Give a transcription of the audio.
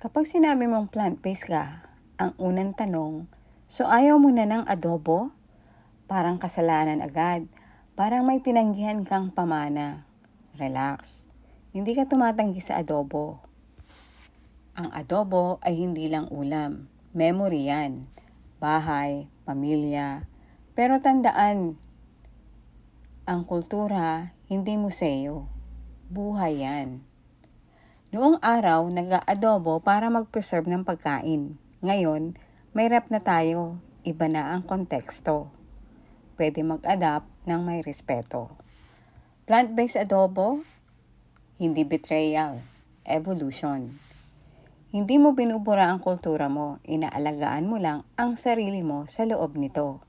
Kapag sinabi mong plant-based ka, ang unang tanong, so ayaw mo na ng adobo? Parang kasalanan agad. Parang may tinanggihan kang pamana. Relax. Hindi ka tumatanggi sa adobo. Ang adobo ay hindi lang ulam. Memory yan. Bahay, pamilya. Pero tandaan, ang kultura, hindi museo. Buhay yan. Noong araw, nag-aadobo para mag-preserve ng pagkain. Ngayon, may rep na tayo. Iba na ang konteksto. Pwede mag-adapt ng may respeto. Plant-based adobo, hindi betrayal, evolution. Hindi mo binubura ang kultura mo, inaalagaan mo lang ang sarili mo sa loob nito.